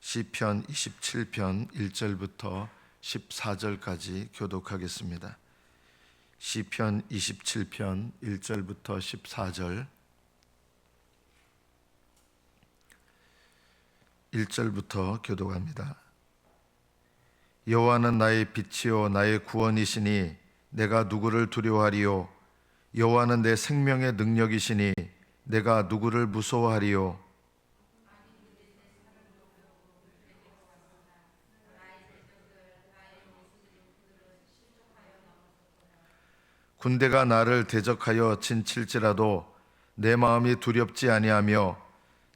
시편 27편 1절부터 14절까지 교독하겠습니다. 시편 27편 1절부터 14절 1절부터 교독합니다. 여호와는 나의 빛이요 나의 구원이시니 내가 누구를 두려워하리요. 여호와는 내 생명의 능력이시니 내가 누구를 무서워하리요. 군대가 나를 대적하여 진칠지라도 내 마음이 두렵지 아니하며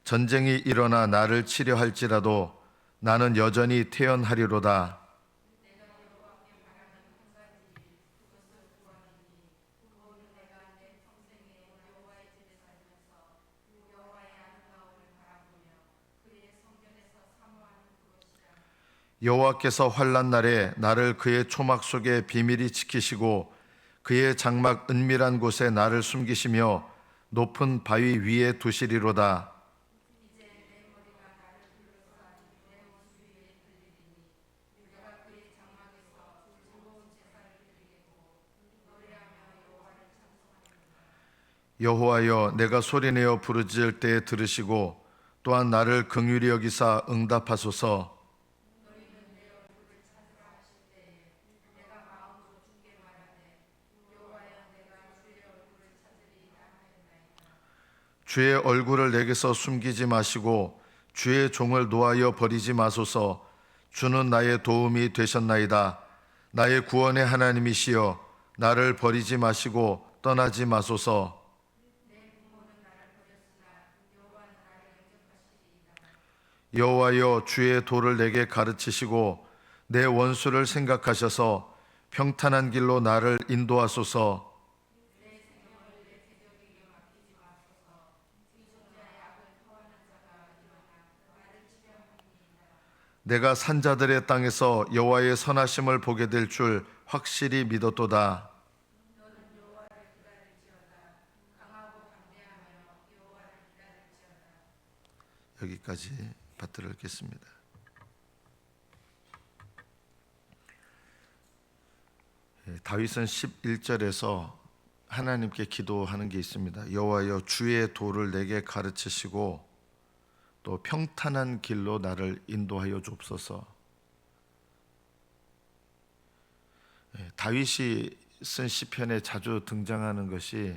전쟁이 일어나 나를 치려 할지라도 나는 여전히 태연하리로다. 여호와께서 환난 날에 나를 그의 초막 속에 비밀히 지키시고 그의 장막 은밀한 곳에 나를 숨기시며 높은 바위 위에 두시리로다. 여호와여, 내가 소리내어 부르짖을 때에 들으시고 또한 나를 긍휼히 여기사 응답하소서. 주의 얼굴을 내게서 숨기지 마시고 주의 종을 노하여 버리지 마소서. 주는 나의 도움이 되셨나이다. 나의 구원의 하나님이시여, 나를 버리지 마시고 떠나지 마소서. 여호와여, 주의 도를 내게 가르치시고 내 원수를 생각하셔서 평탄한 길로 나를 인도하소서. 내가 산자들의 땅에서 여호와의 선하심을 보게 될 줄 확실히 믿었도다. 여기까지 받들어 읽겠습니다. 다윗은 11절에서 하나님께 기도하는 게 있습니다. 여호와여, 주의 도를 내게 가르치시고 또 평탄한 길로 나를 인도하여 주옵소서. 다윗이 쓴 시편에 자주 등장하는 것이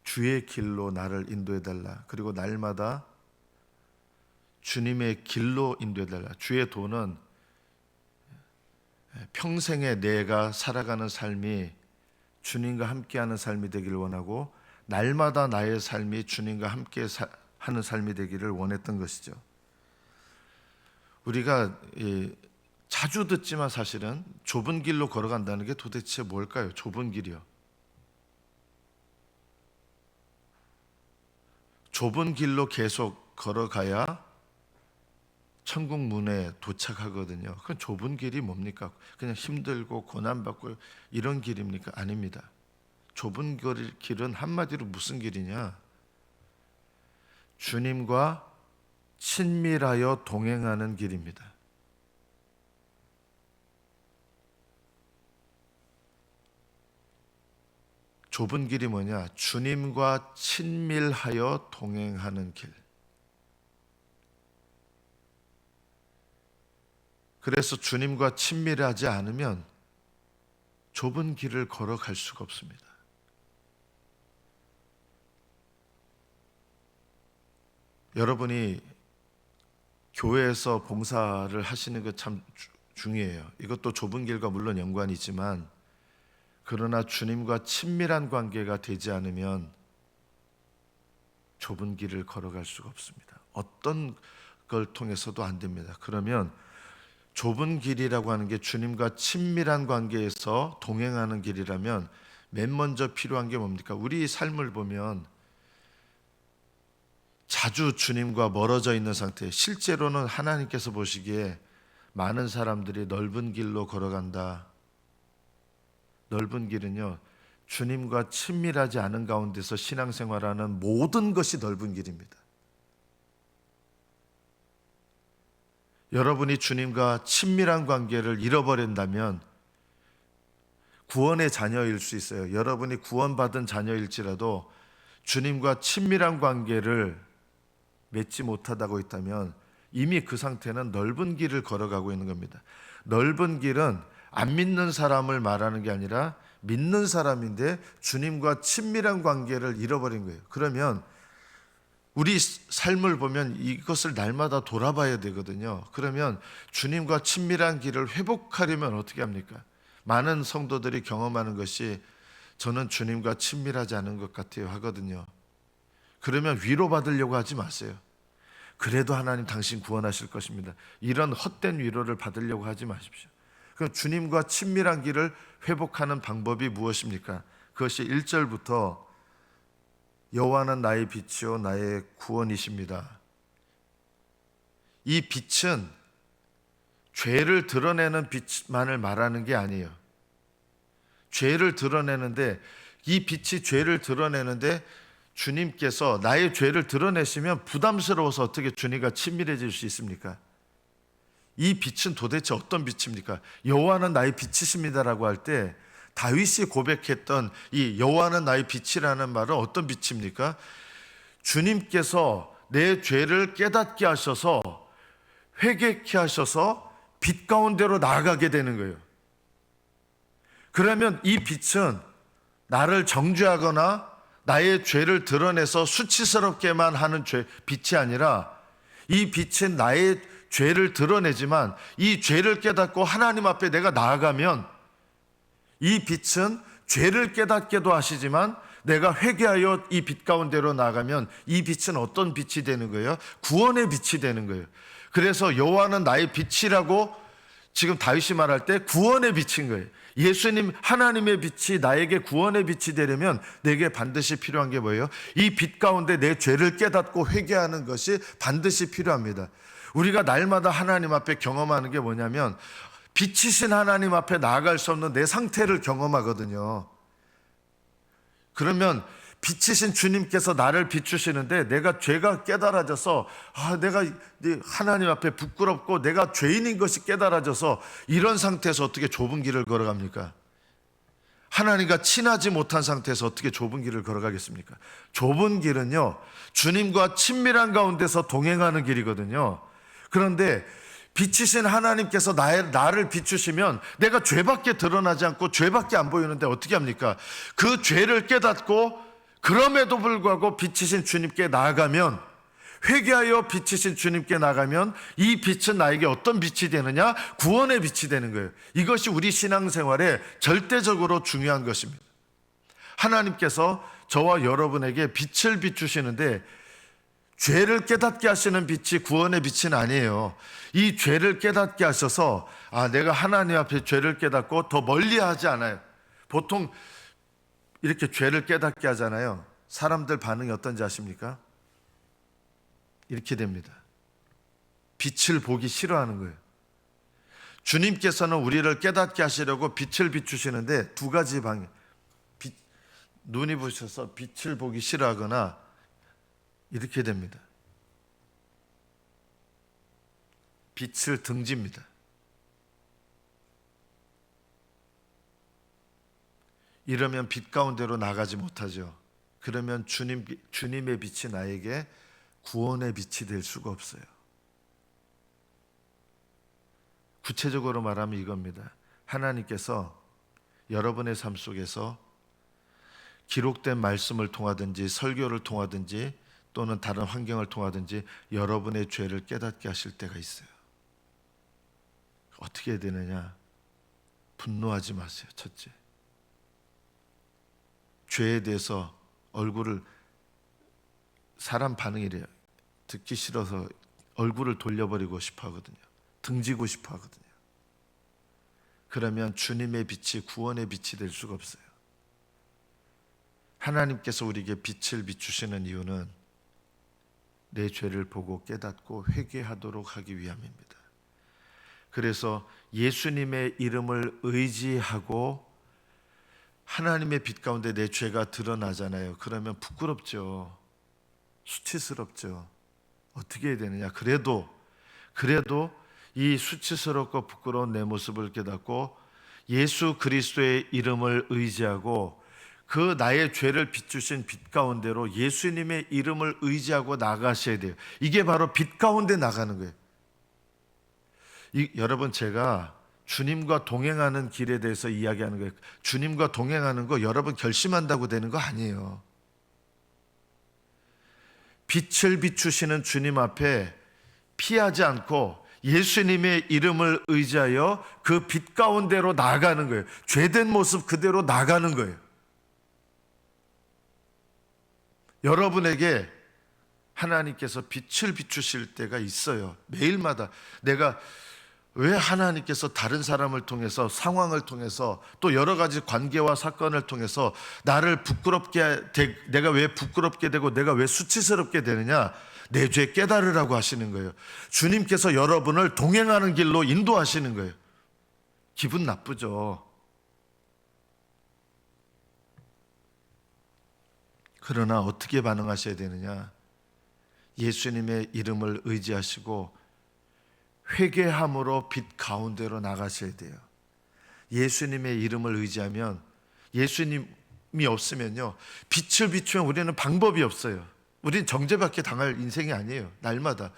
주의 길로 나를 인도해달라, 그리고 날마다 주님의 길로 인도해달라. 주의 도는 평생에 내가 살아가는 삶이 주님과 함께하는 삶이 되기를 원하고, 날마다 나의 삶이 주님과 함께 하는 삶이 되기를 원했던 것이죠. 우리가 자주 듣지만 사실은 좁은 길로 걸어간다는 게 도대체 뭘까요? 좁은 길이요. 좁은 길로 계속 걸어가야 천국 문에 도착하거든요. 그건 좁은 길이 뭡니까? 그냥 힘들고 고난받고 이런 길입니까? 아닙니다. 좁은 길은 한마디로 무슨 길이냐? 주님과 친밀하여 동행하는 길입니다. 좁은 길이 뭐냐? 주님과 친밀하여 동행하는 길. 그래서 주님과 친밀하지 않으면 좁은 길을 걸어갈 수가 없습니다. 여러분이 교회에서 봉사를 하시는 것 참 중요해요. 이것도 좁은 길과 물론 연관이 있지만, 그러나 주님과 친밀한 관계가 되지 않으면 좁은 길을 걸어갈 수가 없습니다. 어떤 걸 통해서도 안 됩니다. 그러면 좁은 길이라고 하는 게 주님과 친밀한 관계에서 동행하는 길이라면 맨 먼저 필요한 게 뭡니까? 우리 삶을 보면 자주 주님과 멀어져 있는 상태, 실제로는 하나님께서 보시기에 많은 사람들이 넓은 길로 걸어간다. 넓은 길은요, 주님과 친밀하지 않은 가운데서 신앙생활하는 모든 것이 넓은 길입니다. 여러분이 주님과 친밀한 관계를 잃어버린다면 구원의 자녀일 수 있어요. 여러분이 구원받은 자녀일지라도 주님과 친밀한 관계를 맺지 못하다고 있다면 이미 그 상태는 넓은 길을 걸어가고 있는 겁니다. 넓은 길은 안 믿는 사람을 말하는 게 아니라 믿는 사람인데 주님과 친밀한 관계를 잃어버린 거예요. 그러면 우리 삶을 보면 이것을 날마다 돌아봐야 되거든요. 그러면 주님과 친밀한 길을 회복하려면 어떻게 합니까? 많은 성도들이 경험하는 것이 저는 주님과 친밀하지 않은 것 같아요 하거든요. 그러면 위로받으려고 하지 마세요. 그래도 하나님 당신 구원하실 것입니다. 이런 헛된 위로를 받으려고 하지 마십시오. 그럼 주님과 친밀한 길을 회복하는 방법이 무엇입니까? 그것이 1절부터 여호와는 나의 빛이요 나의 구원이십니다. 이 빛은 죄를 드러내는 빛만을 말하는 게 아니에요. 죄를 드러내는데 이 빛이 죄를 드러내는데 주님께서 나의 죄를 드러내시면 부담스러워서 어떻게 주님과 친밀해질 수 있습니까? 이 빛은 도대체 어떤 빛입니까? 여호와는 나의 빛이십니다라고 할 때 다윗이 고백했던 이 여호와는 나의 빛이라는 말은 어떤 빛입니까? 주님께서 내 죄를 깨닫게 하셔서 회개케 하셔서 빛 가운데로 나아가게 되는 거예요. 그러면 이 빛은 나를 정죄하거나 나의 죄를 드러내서 수치스럽게만 하는 빛이 아니라 이 빛은 나의 죄를 드러내지만 이 죄를 깨닫고 하나님 앞에 내가 나아가면 이 빛은 죄를 깨닫게도 하시지만 내가 회개하여 이 빛 가운데로 나아가면 이 빛은 어떤 빛이 되는 거예요? 구원의 빛이 되는 거예요. 그래서 여호와는 나의 빛이라고 지금 다윗이 말할 때 구원의 빛인 거예요. 예수님 하나님의 빛이 나에게 구원의 빛이 되려면 내게 반드시 필요한 게 뭐예요? 이 빛 가운데 내 죄를 깨닫고 회개하는 것이 반드시 필요합니다. 우리가 날마다 하나님 앞에 경험하는 게 뭐냐면 빛이신 하나님 앞에 나아갈 수 없는 내 상태를 경험하거든요. 그러면 빛이신 주님께서 나를 비추시는데 내가 죄가 깨달아져서 내가 하나님 앞에 부끄럽고 내가 죄인인 것이 깨달아져서 이런 상태에서 어떻게 좁은 길을 걸어갑니까? 하나님과 친하지 못한 상태에서 어떻게 좁은 길을 걸어가겠습니까? 좁은 길은요 주님과 친밀한 가운데서 동행하는 길이거든요. 그런데 빛이신 하나님께서 나를 비추시면 내가 죄밖에 드러나지 않고 죄밖에 안 보이는데 어떻게 합니까? 그 죄를 깨닫고 그럼에도 불구하고 빛이신 주님께 나아가면, 회개하여 빛이신 주님께 나가면 이 빛은 나에게 어떤 빛이 되느냐? 구원의 빛이 되는 거예요. 이것이 우리 신앙생활에 절대적으로 중요한 것입니다. 하나님께서 저와 여러분에게 빛을 비추시는데 죄를 깨닫게 하시는 빛이 구원의 빛은 아니에요. 이 죄를 깨닫게 하셔서 내가 하나님 앞에 죄를 깨닫고 더 멀리 하지 않아요. 보통 이렇게 죄를 깨닫게 하잖아요. 사람들 반응이 어떤지 아십니까? 이렇게 됩니다. 빛을 보기 싫어하는 거예요. 주님께서는 우리를 깨닫게 하시려고 빛을 비추시는데 두 가지 방향. 눈이 부셔서 빛을 보기 싫어하거나 이렇게 됩니다. 빛을 등집니다. 이러면 빛 가운데로 나가지 못하죠. 그러면 주님의 빛이 나에게 구원의 빛이 될 수가 없어요. 구체적으로 말하면 이겁니다. 하나님께서 여러분의 삶 속에서 기록된 말씀을 통하든지 설교를 통하든지 또는 다른 환경을 통하든지 여러분의 죄를 깨닫게 하실 때가 있어요. 어떻게 해야 되느냐? 분노하지 마세요. 첫째, 죄에 대해서 사람 반응이래요. 듣기 싫어서 얼굴을 돌려버리고 싶어 하거든요. 등지고 싶어 하거든요. 그러면 주님의 빛이 구원의 빛이 될 수가 없어요. 하나님께서 우리에게 빛을 비추시는 이유는 내 죄를 보고 깨닫고 회개하도록 하기 위함입니다. 그래서 예수님의 이름을 의지하고 하나님의 빛 가운데 내 죄가 드러나잖아요. 그러면 부끄럽죠. 수치스럽죠. 어떻게 해야 되느냐? 그래도 이 수치스럽고 부끄러운 내 모습을 깨닫고 예수 그리스도의 이름을 의지하고 그 나의 죄를 비추신 빛 가운데로 예수님의 이름을 의지하고 나가셔야 돼요. 이게 바로 빛 가운데 나가는 거예요. 여러분, 제가 주님과 동행하는 길에 대해서 이야기하는 거예요. 주님과 동행하는 거 여러분 결심한다고 되는 거 아니에요. 빛을 비추시는 주님 앞에 피하지 않고 예수님의 이름을 의지하여 그 빛 가운데로 나아가는 거예요. 죄된 모습 그대로 나가는 거예요. 여러분에게 하나님께서 빛을 비추실 때가 있어요. 매일마다. 내가 왜 하나님께서 다른 사람을 통해서, 상황을 통해서, 또 여러 가지 관계와 사건을 통해서 나를 내가 왜 부끄럽게 되고 내가 왜 수치스럽게 되느냐? 내 죄 깨달으라고 하시는 거예요. 주님께서 여러분을 동행하는 길로 인도하시는 거예요. 기분 나쁘죠? 그러나 어떻게 반응하셔야 되느냐? 예수님의 이름을 의지하시고 회개함으로 빛 가운데로 나가셔야 돼요. 예수님의 이름을 의지하면, 예수님이 없으면요, 빛을 비추면 우리는 방법이 없어요. 우리는 정죄받게 당할 인생이 아니에요. 날마다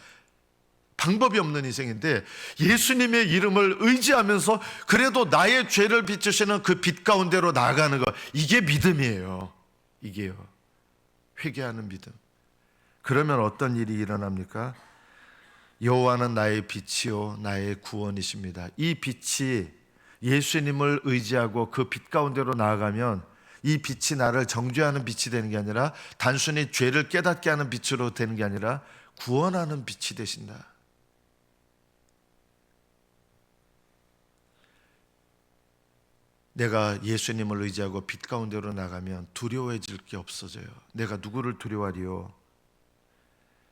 방법이 없는 인생인데, 예수님의 이름을 의지하면서 그래도 나의 죄를 비추시는 그 빛 가운데로 나아가는 것, 이게 믿음이에요. 이게요, 회개하는 믿음. 그러면 어떤 일이 일어납니까? 여호와는 나의 빛이요 나의 구원이십니다. 이 빛이, 예수님을 의지하고 그 빛 가운데로 나아가면 이 빛이 나를 정죄하는 빛이 되는 게 아니라, 단순히 죄를 깨닫게 하는 빛으로 되는 게 아니라 구원하는 빛이 되신다. 내가 예수님을 의지하고 빛 가운데로 나가면 두려워해질 게 없어져요. 내가 누구를 두려워하리요?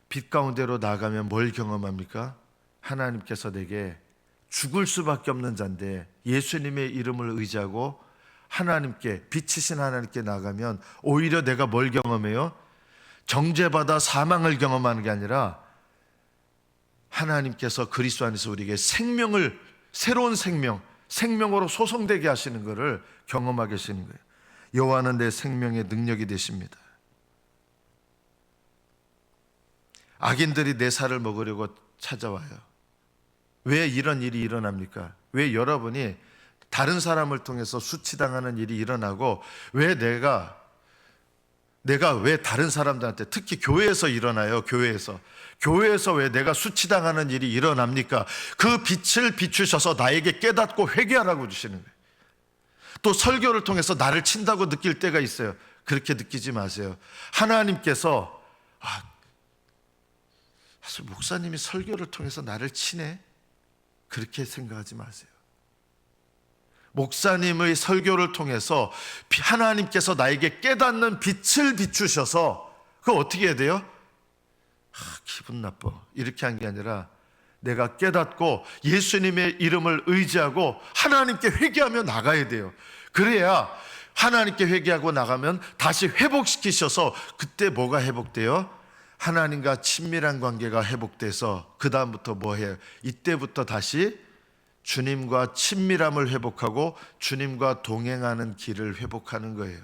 빛 가운데로 나가면 뭘 경험합니까? 하나님께서 내게 죽을 수밖에 없는 자인데 예수님의 이름을 의지하고 하나님께, 빛이신 하나님께 나가면 오히려 내가 뭘 경험해요? 정죄받아 사망을 경험하는 게 아니라 하나님께서 그리스도 안에서 우리에게 생명을, 새로운 생명으로 소성되게 하시는 것을 경험하게 하시는 거예요. 여호와는 내 생명의 능력이 되십니다. 악인들이 내 살을 먹으려고 찾아와요. 왜 이런 일이 일어납니까? 왜 여러분이 다른 사람을 통해서 수치당하는 일이 일어나고, 왜 내가 왜 다른 사람들한테, 특히 교회에서 일어나요. 교회에서 왜 내가 수치당하는 일이 일어납니까? 그 빛을 비추셔서 나에게 깨닫고 회개하라고 주시는 거예요. 또 설교를 통해서 나를 친다고 느낄 때가 있어요. 그렇게 느끼지 마세요. 하나님께서 사실 목사님이 설교를 통해서 나를 치네? 그렇게 생각하지 마세요. 목사님의 설교를 통해서 하나님께서 나에게 깨닫는 빛을 비추셔서, 그거 어떻게 해야 돼요? 기분 나빠, 이렇게 한 게 아니라 내가 깨닫고 예수님의 이름을 의지하고 하나님께 회개하며 나가야 돼요. 그래야 하나님께 회개하고 나가면 다시 회복시키셔서, 그때 뭐가 회복돼요? 하나님과 친밀한 관계가 회복돼서 그 다음부터 뭐 해요? 이때부터 다시 주님과 친밀함을 회복하고 주님과 동행하는 길을 회복하는 거예요.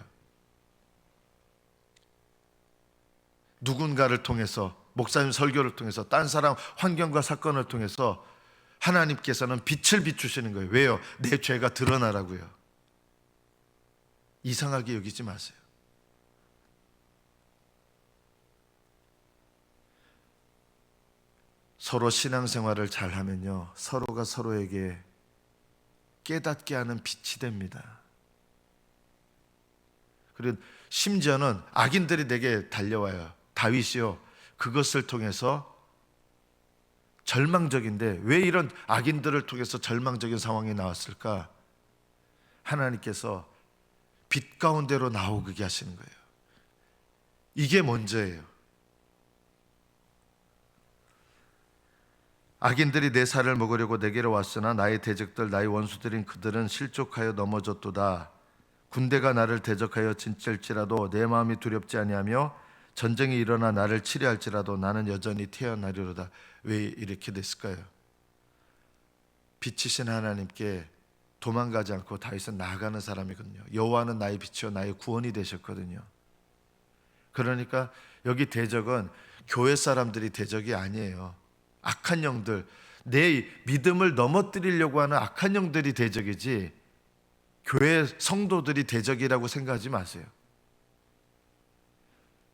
누군가를 통해서, 목사님 설교를 통해서, 딴 사람 환경과 사건을 통해서 하나님께서는 빛을 비추시는 거예요. 왜요? 내 죄가 드러나라고요. 이상하게 여기지 마세요. 서로 신앙생활을 잘하면요, 서로가 서로에게 깨닫게 하는 빛이 됩니다. 그리고 심지어는 악인들이 내게 달려와요. 다윗이요, 그것을 통해서 절망적인데, 왜 이런 악인들을 통해서 절망적인 상황이 나왔을까? 하나님께서 빛 가운데로 나오게 하시는 거예요. 이게 먼저예요. 악인들이 내 살을 먹으려고 내게로 왔으나 나의 대적들, 나의 원수들인 그들은 실족하여 넘어졌도다. 군대가 나를 대적하여 진칠지라도 내 마음이 두렵지 아니하며 전쟁이 일어나 나를 치려할지라도 나는 여전히 태어나리로다. 왜 이렇게 됐을까요? 빛이신 하나님께 도망가지 않고 다윗은 나아가는 사람이거든요. 여호와는 나의 빛이요 나의 구원이 되셨거든요. 그러니까 여기 대적은 교회 사람들이 대적이 아니에요. 악한 영들, 내 믿음을 넘어뜨리려고 하는 악한 영들이 대적이지 교회 성도들이 대적이라고 생각하지 마세요.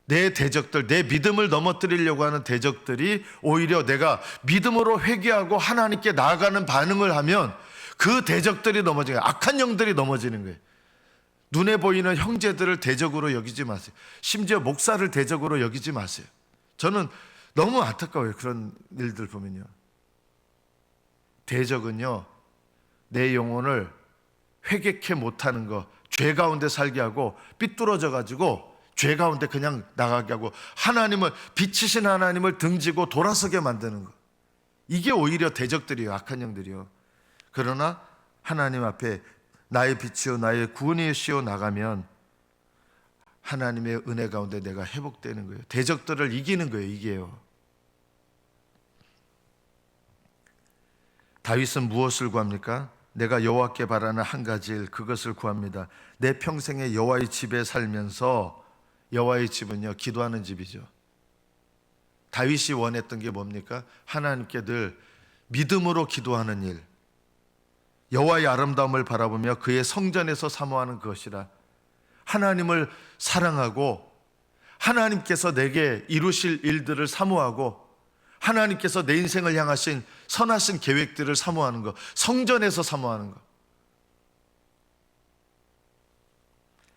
내 대적들, 내 믿음을 넘어뜨리려고 하는 대적들이 오히려 내가 믿음으로 회개하고 하나님께 나아가는 반응을 하면 그 대적들이 넘어지는 거예요. 악한 영들이 넘어지는 거예요. 눈에 보이는 형제들을 대적으로 여기지 마세요. 심지어 목사를 대적으로 여기지 마세요. 저는 너무 안타까워요. 그런 일들 보면요. 대적은요, 내 영혼을 회개케 못하는 거, 죄 가운데 살게 하고 삐뚤어져 가지고 죄 가운데 그냥 나가게 하고 하나님을, 빛이신 하나님을 등지고 돌아서게 만드는 거. 이게 오히려 대적들이에요. 악한 영들이요. 그러나 하나님 앞에 나의 빛이요 나의 구원이시요 나가면 하나님의 은혜 가운데 내가 회복되는 거예요. 대적들을 이기는 거예요. 이게요. 다윗은 무엇을 구합니까? 내가 여호와께 바라는 한 가지 일, 그것을 구합니다. 내 평생에 여호와의 집에 살면서, 여호와의 집은요 기도하는 집이죠. 다윗이 원했던 게 뭡니까? 하나님께 늘 믿음으로 기도하는 일, 여호와의 아름다움을 바라보며 그의 성전에서 사모하는 것이라. 하나님을 사랑하고 하나님께서 내게 이루실 일들을 사모하고 하나님께서 내 인생을 향하신 선하신 계획들을 사모하는 것, 성전에서 사모하는 것.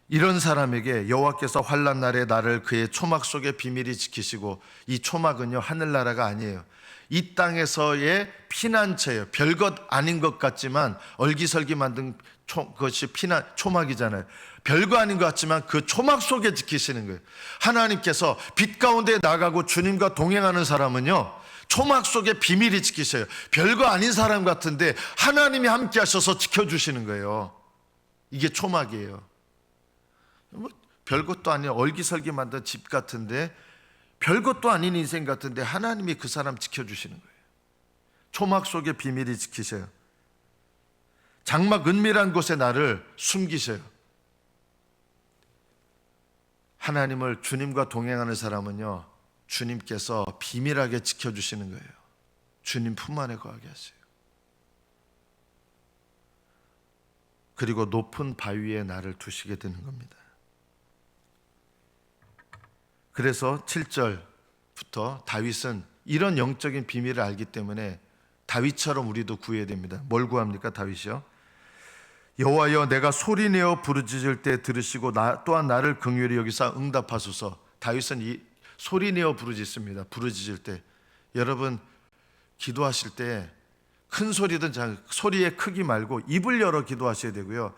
이런 사람에게 여호와께서 환난 날에 나를 그의 초막 속에 비밀히 지키시고, 이 초막은요 하늘나라가 아니에요. 이 땅에서의 피난처예요. 별것 아닌 것 같지만 얼기설기 만든 것이 초막이잖아요. 별거 아닌 것 같지만 그 초막 속에 지키시는 거예요. 하나님께서 빛 가운데 나가고 주님과 동행하는 사람은요 초막 속에 비밀이 지키셔요. 별거 아닌 사람 같은데 하나님이 함께 하셔서 지켜주시는 거예요. 이게 초막이에요. 뭐 별것도 아닌 얼기설기 만든 집 같은데, 별것도 아닌 인생 같은데 하나님이 그 사람 지켜주시는 거예요. 초막 속에 비밀이 지키셔요. 장막 은밀한 곳에 나를 숨기셔요. 하나님을, 주님과 동행하는 사람은요 주님께서 비밀하게 지켜주시는 거예요. 주님 품 안에 거하게 하세요. 그리고 높은 바위에 나를 두시게 되는 겁니다. 그래서 7절부터 다윗은 이런 영적인 비밀을 알기 때문에 다윗처럼 우리도 구해야 됩니다. 뭘 구합니까? 다윗이요, 여호와여 내가 소리내어 부르짖을 때 들으시고 또한 나를 긍휼히 여기사 응답하소서. 다윗은 이 소리내어 부르짖습니다. 부르짖을 때, 여러분 기도하실 때 큰 소리든 작은 소리의 크기 말고 입을 열어 기도하셔야 되고요,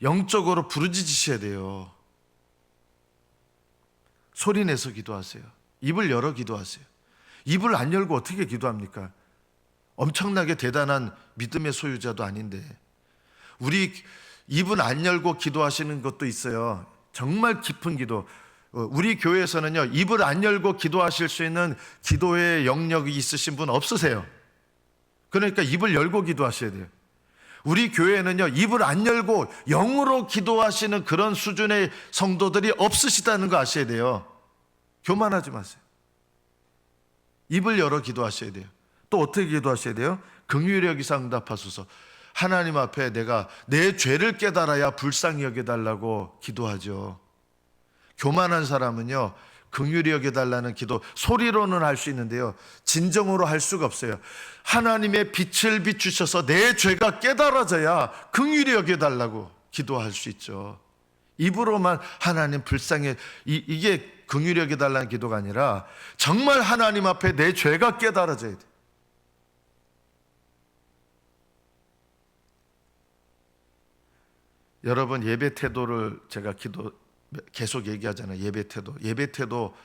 영적으로 부르짖으셔야 돼요. 소리 내서 기도하세요. 입을 열어 기도하세요. 입을 안 열고 어떻게 기도합니까? 엄청나게 대단한 믿음의 소유자도 아닌데. 우리 입은 안 열고 기도하시는 것도 있어요. 정말 깊은 기도. 우리 교회에서는요 입을 안 열고 기도하실 수 있는 기도의 영역이 있으신 분 없으세요. 그러니까 입을 열고 기도하셔야 돼요. 우리 교회에는요 입을 안 열고 영으로 기도하시는 그런 수준의 성도들이 없으시다는 거 아셔야 돼요. 교만하지 마세요. 입을 열어 기도하셔야 돼요. 또 어떻게 기도하셔야 돼요? 긍휼히 여기사 응답하소서. 하나님 앞에 내가 내 죄를 깨달아야 불쌍히 여겨달라고 기도하죠. 교만한 사람은요 긍휼히 여겨달라는 기도 소리로는 할 수 있는데요 진정으로 할 수가 없어요. 하나님의 빛을 비추셔서 내 죄가 깨달아져야 긍휼히 여겨달라고 기도할 수 있죠. 입으로만 하나님 불쌍해, 이게 긍휼히 여겨달라는 기도가 아니라 정말 하나님 앞에 내 죄가 깨달아져야 돼. 여러분 예배 태도를 제가 계속 얘기하잖아요. 예배 태도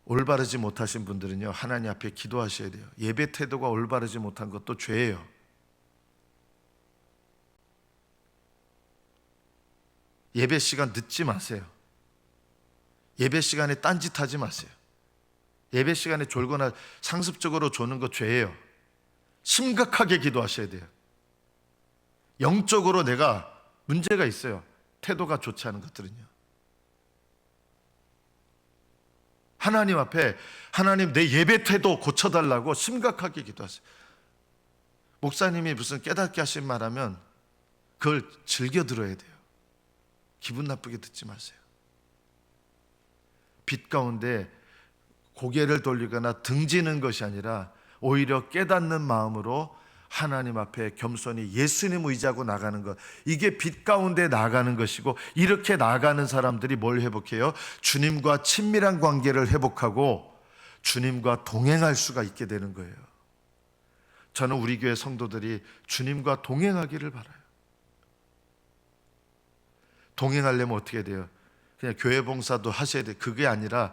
올바르지 못하신 분들은요 하나님 앞에 기도하셔야 돼요. 예배 태도가 올바르지 못한 것도 죄예요. 예배 시간 늦지 마세요. 예배 시간에 딴짓하지 마세요. 예배 시간에 졸거나 상습적으로 조는 거 죄예요. 심각하게 기도하셔야 돼요. 영적으로 내가 문제가 있어요. 태도가 좋지 않은 것들은요. 하나님 앞에 하나님 내 예배 태도 고쳐달라고 심각하게 기도하세요. 목사님이 무슨 깨닫게 하신 말하면 그걸 즐겨 들어야 돼요. 기분 나쁘게 듣지 마세요. 빛 가운데 고개를 돌리거나 등지는 것이 아니라 오히려 깨닫는 마음으로 하나님 앞에 겸손히 예수님 의지하고 나가는 것, 이게 빛 가운데 나가는 것이고, 이렇게 나가는 사람들이 뭘 회복해요? 주님과 친밀한 관계를 회복하고 주님과 동행할 수가 있게 되는 거예요. 저는 우리 교회 성도들이 주님과 동행하기를 바라요. 동행하려면 어떻게 돼요? 그냥 교회 봉사도 하셔야 돼요. 그게 아니라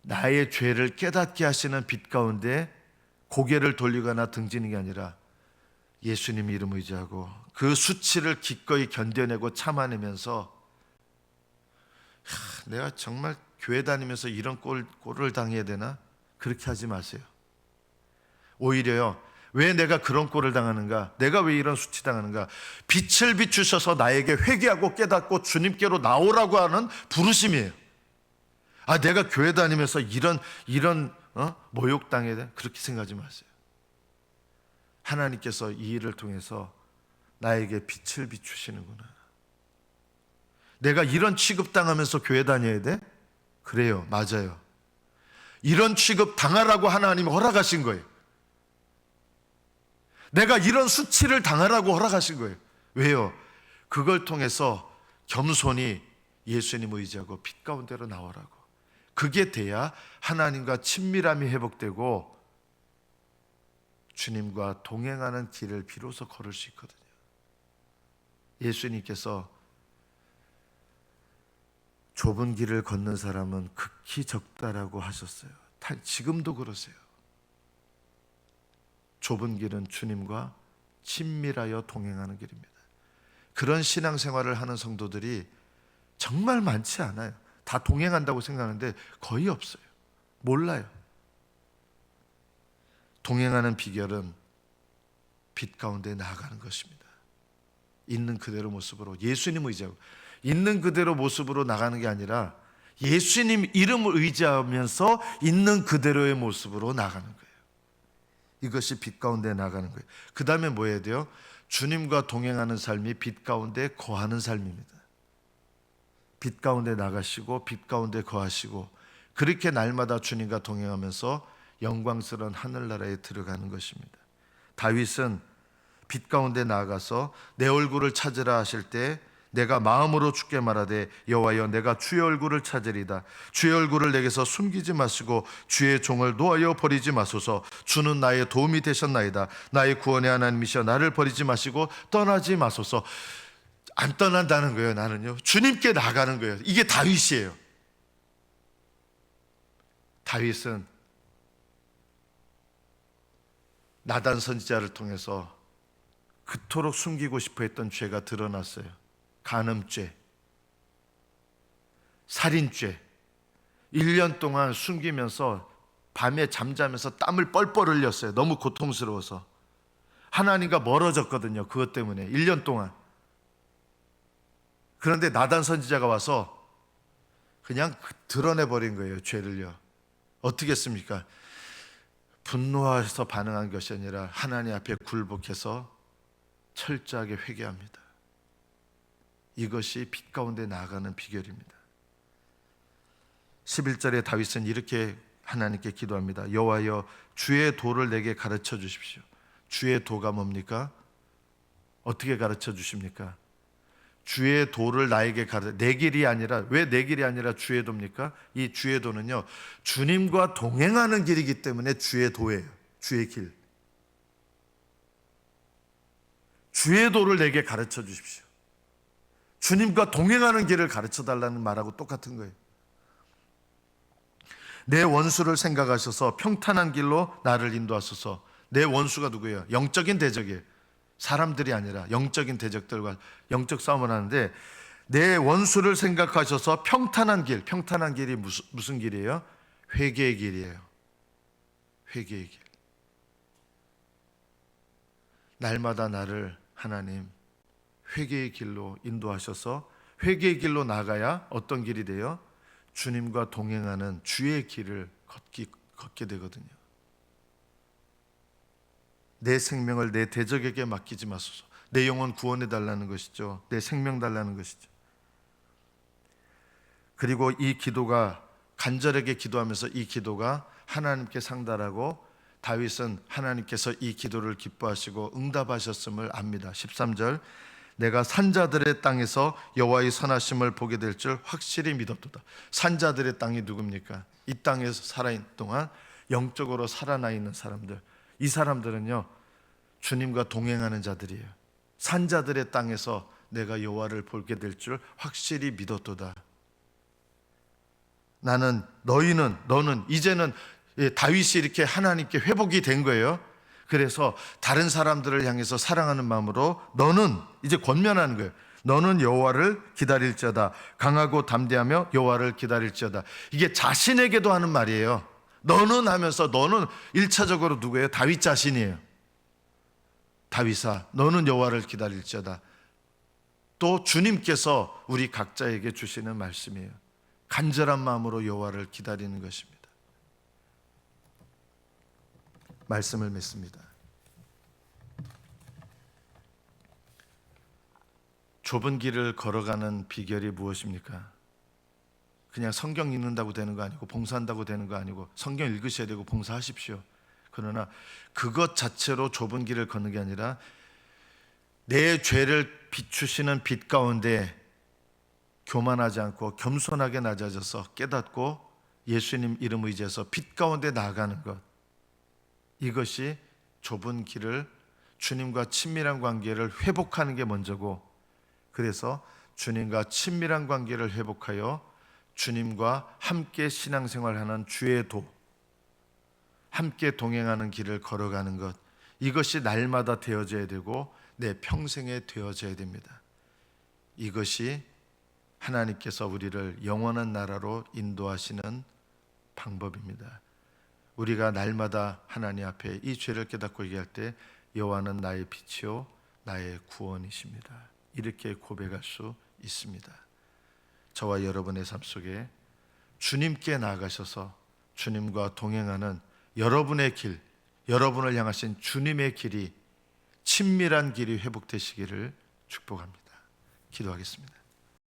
나의 죄를 깨닫게 하시는 빛 가운데 고개를 돌리거나 등지는 게 아니라 예수님 이름 의지하고 그 수치를 기꺼이 견뎌내고 참아내면서 내가 정말 교회 다니면서 이런 꼴을 당해야 되나? 그렇게 하지 마세요. 오히려요, 왜 내가 그런 꼴을 당하는가? 내가 왜 이런 수치 당하는가? 빛을 비추셔서 나에게 회개하고 깨닫고 주님께로 나오라고 하는 부르심이에요. 내가 교회 다니면서 이런 모욕당해야 돼? 그렇게 생각하지 마세요. 하나님께서 이 일을 통해서 나에게 빛을 비추시는구나. 내가 이런 취급당하면서 교회 다녀야 돼? 그래요, 맞아요. 이런 취급 당하라고 하나님이 허락하신 거예요. 내가 이런 수치를 당하라고 허락하신 거예요. 왜요? 그걸 통해서 겸손히 예수님 의지하고 빛 가운데로 나오라고. 그게 돼야 하나님과 친밀함이 회복되고 주님과 동행하는 길을 비로소 걸을 수 있거든요. 예수님께서 좁은 길을 걷는 사람은 극히 적다라고 하셨어요. 지금도 그러세요. 좁은 길은 주님과 친밀하여 동행하는 길입니다. 그런 신앙생활을 하는 성도들이 정말 많지 않아요. 다 동행한다고 생각하는데 거의 없어요. 몰라요. 동행하는 비결은 빛 가운데 나아가는 것입니다. 있는 그대로 모습으로 예수님 의지하고, 있는 그대로 모습으로 나가는 게 아니라 예수님 이름을 의지하면서 있는 그대로의 모습으로 나가는 거예요. 이것이 빛 가운데 나가는 거예요. 그 다음에 뭐 해야 돼요? 주님과 동행하는 삶이 빛 가운데 거하는 삶입니다. 빛 가운데 나가시고 빛 가운데 거하시고, 그렇게 날마다 주님과 동행하면서 영광스러운 하늘나라에 들어가는 것입니다. 다윗은 빛 가운데 나아가서 내 얼굴을 찾으라 하실 때 내가 마음으로 주께 말하되 여호와여 내가 주의 얼굴을 찾으리다. 주의 얼굴을 내게서 숨기지 마시고 주의 종을 놓아여 버리지 마소서. 주는 나의 도움이 되셨나이다. 나의 구원의 하나님이시여 나를 버리지 마시고 떠나지 마소서. 안 떠난다는 거예요. 나는요, 주님께 나가는 거예요. 이게 다윗이에요. 다윗은 나단 선지자를 통해서 그토록 숨기고 싶어 했던 죄가 드러났어요. 간음죄, 살인죄. 1년 동안 숨기면서 밤에 잠자면서 땀을 뻘뻘 흘렸어요. 너무 고통스러워서. 하나님과 멀어졌거든요. 그것 때문에 1년 동안. 그런데 나단 선지자가 와서 그냥 드러내버린 거예요. 죄를요. 어떻게 했습니까? 분노해서 반응한 것이 아니라 하나님 앞에 굴복해서 철저하게 회개합니다. 이것이 빛 가운데 나아가는 비결입니다. 11절에 다윗은 이렇게 하나님께 기도합니다. 여호와여 주의 도를 내게 가르쳐 주십시오. 주의 도가 뭡니까? 어떻게 가르쳐 주십니까? 주의 도를 나에게 내 길이 아니라, 왜 내 길이 아니라 주의 도입니까? 이 주의 도는요, 주님과 동행하는 길이기 때문에 주의 도예요. 주의 길. 주의 도를 내게 가르쳐 주십시오. 주님과 동행하는 길을 가르쳐 달라는 말하고 똑같은 거예요. 내 원수를 생각하셔서 평탄한 길로 나를 인도하소서. 내 원수가 누구예요? 영적인 대적이에요. 사람들이 아니라 영적인 대적들과 영적 싸움을 하는데, 내 원수를 생각하셔서 평탄한 길. 평탄한 길이 무슨 길이에요? 회개의 길이에요. 회개의 길. 날마다 나를 하나님 회개의 길로 인도하셔서 회개의 길로 나가야 어떤 길이 돼요? 주님과 동행하는 주의 길을 걷게 되거든요. 내 생명을 내 대적에게 맡기지 마소서. 내 영혼 구원해 달라는 것이죠. 내 생명 달라는 것이죠. 그리고 이 기도가 간절하게 기도하면서 이 기도가 하나님께 상달하고 다윗은 하나님께서 이 기도를 기뻐하시고 응답하셨음을 압니다. 13절 내가 산자들의 땅에서 여호와의 선하심을 보게 될 줄 확실히 믿었도다. 산자들의 땅이 누굽니까? 이 땅에서 살아있는 동안 영적으로 살아나 있는 사람들. 이 사람들은요 주님과 동행하는 자들이에요. 산자들의 땅에서 내가 여호와를 보게 될 줄 확실히 믿었도다. 너는 이제는 다윗이 이렇게 하나님께 회복이 된 거예요. 그래서 다른 사람들을 향해서 사랑하는 마음으로 너는 이제 권면하는 거예요. 너는 여호와를 기다릴지어다. 강하고 담대하며 여호와를 기다릴지어다. 이게 자신에게도 하는 말이에요. 너는 하면서 너는 1차적으로 누구예요? 다윗 자신이에요. 다윗아 너는 여호와를 기다릴지어다. 또 주님께서 우리 각자에게 주시는 말씀이에요. 간절한 마음으로 여호와를 기다리는 것입니다. 말씀을 맺습니다. 좁은 길을 걸어가는 비결이 무엇입니까? 그냥 성경 읽는다고 되는 거 아니고 봉사한다고 되는 거 아니고 성경 읽으셔야 되고 봉사하십시오. 그러나 그것 자체로 좁은 길을 걷는 게 아니라 내 죄를 비추시는 빛 가운데 교만하지 않고 겸손하게 낮아져서 깨닫고 예수님 이름 의지해서 빛 가운데 나아가는 것, 이것이 좁은 길을 주님과 친밀한 관계를 회복하는 게 먼저고, 그래서 주님과 친밀한 관계를 회복하여 주님과 함께 신앙생활하는 주의 도, 함께 동행하는 길을 걸어가는 것, 이것이 날마다 되어져야 되고 내 평생에 되어져야 됩니다. 이것이 하나님께서 우리를 영원한 나라로 인도하시는 방법입니다. 우리가 날마다 하나님 앞에 이 죄를 깨닫고 얘기할 때 여호와는 나의 빛이요 나의 구원이십니다. 이렇게 고백할 수 있습니다. 저와 여러분의 삶 속에 주님께 나아가셔서 주님과 동행하는 여러분의 길, 여러분을 향하신 주님의 길이 친밀한 길이 회복되시기를 축복합니다. 기도하겠습니다.